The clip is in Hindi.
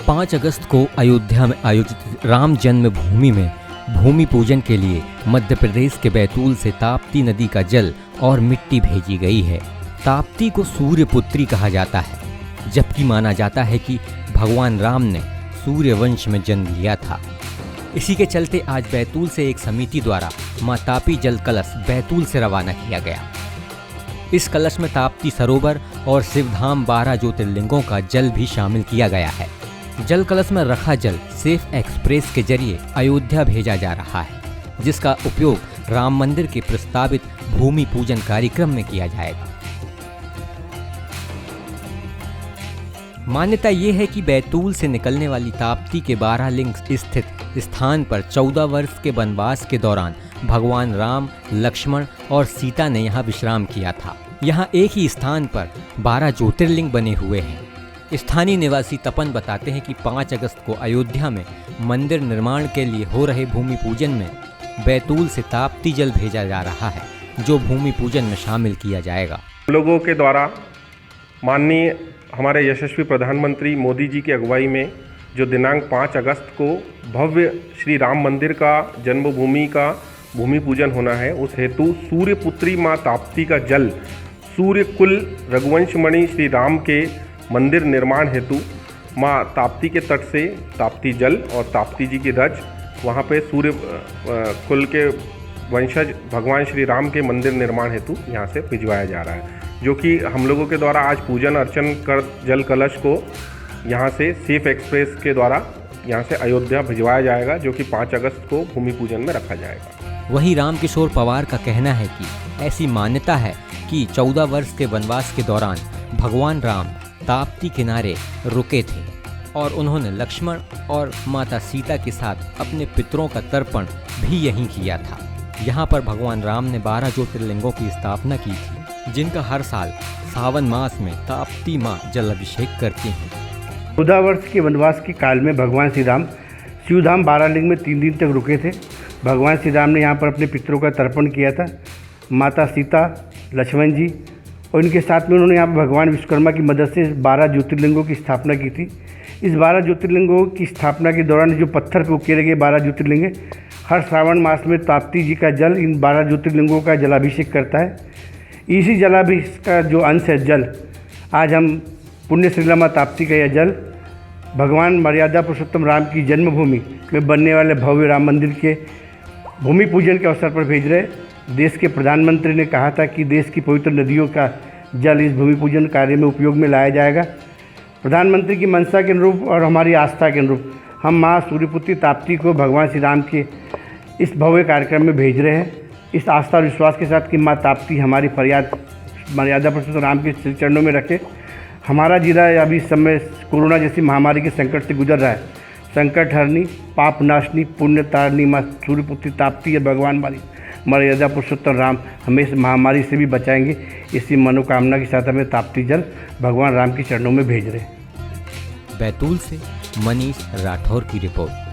5 अगस्त को अयोध्या में आयोजित राम जन्मभूमि में भूमि पूजन के लिए मध्य प्रदेश के बैतूल से ताप्ती नदी का जल और मिट्टी भेजी गई है। ताप्ती को सूर्यपुत्री कहा जाता है, जबकि माना जाता है कि भगवान राम ने सूर्यवंश में जन्म लिया था। इसी के चलते आज बैतूल से एक समिति द्वारा मां तापी जल कलश बैतूल से रवाना किया गया। इस कलश में ताप्ती सरोवर और शिवधाम 12 ज्योतिर्लिंगों का जल भी शामिल किया गया है। जल कलश में रखा जल सेफ एक्सप्रेस के जरिए अयोध्या भेजा जा रहा है, जिसका उपयोग राम मंदिर के प्रस्तावित भूमि पूजन कार्यक्रम में किया जाएगा। मान्यता ये है कि बैतूल से निकलने वाली ताप्ती के 12 लिंग स्थित स्थान पर 14 वर्ष के वनवास के दौरान भगवान राम, लक्ष्मण और सीता ने यहाँ विश्राम किया था। यहाँ एक ही स्थान पर 12 ज्योतिर्लिंग बने हुए हैं। स्थानीय निवासी तपन बताते हैं कि 5 अगस्त को अयोध्या में मंदिर निर्माण के लिए हो रहे भूमि पूजन में बैतूल से ताप्ती जल भेजा जा रहा है, जो भूमि पूजन में शामिल किया जाएगा। लोगों के द्वारा माननीय हमारे यशस्वी प्रधानमंत्री मोदी जी की अगुवाई में जो दिनांक 5 अगस्त को भव्य श्री राम मंदिर का जन्मभूमि का भूमि पूजन होना है, उस हेतु सूर्यपुत्री माँ ताप्ती का जल सूर्यकुल रघुवंशमणि श्री राम के मंदिर निर्माण हेतु माँ ताप्ती के तट से ताप्ती जल और ताप्ती जी की रज वहाँ पे सूर्य कुल के वंशज भगवान श्री राम के मंदिर निर्माण हेतु यहाँ से भिजवाया जा रहा है, जो कि हम लोगों के द्वारा आज पूजन अर्चन कर जल कलश को यहाँ से सेफ एक्सप्रेस के द्वारा यहाँ से अयोध्या भिजवाया जाएगा, जो कि 5 अगस्त को भूमि पूजन में रखा जाएगा। वहीं रामकिशोर पवार का कहना है कि ऐसी मान्यता है कि 14 वर्ष के वनवास के दौरान भगवान राम ताप्ती किनारे रुके थे और उन्होंने लक्ष्मण और माता सीता के साथ अपने पितरों का तर्पण भी यहीं किया था। यहाँ पर भगवान राम ने 12 ज्योतिर्लिंगों की स्थापना की थी, जिनका हर साल सावन मास में ताप्ती माँ जल अभिषेक करती हैं। 14 वर्ष के वनवास के काल में भगवान श्री राम शिवधाम 12 लिंग में 3 दिन तक रुके थे। भगवान श्री राम ने यहाँ पर अपने पितरों का तर्पण किया था। माता सीता, लक्ष्मण जी और इनके साथ में उन्होंने यहाँ पर भगवान विश्वकर्मा की मदद से 12 ज्योतिर्लिंगों की स्थापना की थी। इस 12 ज्योतिर्लिंगों की स्थापना के दौरान जो पत्थर पे उकेरे गए 12 ज्योतिर्लिंग, हर श्रावण मास में ताप्ती जी का जल इन 12 ज्योतिर्लिंगों का जलाभिषेक करता है। इसी जलाभिषेक का जो अंश है जल, आज हम पुण्य श्रीला ताप्ती का यह जल भगवान मर्यादा पुरुषोत्तम राम की जन्मभूमि में बनने वाले भव्य राम मंदिर के भूमि पूजन के अवसर पर भेज रहे। देश के प्रधानमंत्री ने कहा था कि देश की पवित्र नदियों का जल इस भूमि पूजन कार्य में उपयोग में लाया जाएगा। प्रधानमंत्री की मंशा के अनुरूप और हमारी आस्था के अनुरूप हम माँ सूर्यपुत्री ताप्ती को भगवान श्री राम के इस भव्य कार्यक्रम में भेज रहे हैं, इस आस्था और विश्वास के साथ कि माँ ताप्ती हमारी फरियाद मर्यादा पुरुषोत्तम राम के श्री चरणों में रखे। हमारा जिला अभी इस समय कोरोना जैसी महामारी के संकट से गुजर रहा है। संकट हरनी, पाप नाशनी, पुण्य तारनी माँ सूर्यपुत्री ताप्ती है भगवान हमारी मर्यादा पुरुषोत्तम राम हमें इस महामारी से भी बचाएंगे। इसी मनोकामना के साथ हमें ताप्ती जल भगवान राम के चरणों में भेज रहे। बैतूल से मनीष राठौर की रिपोर्ट।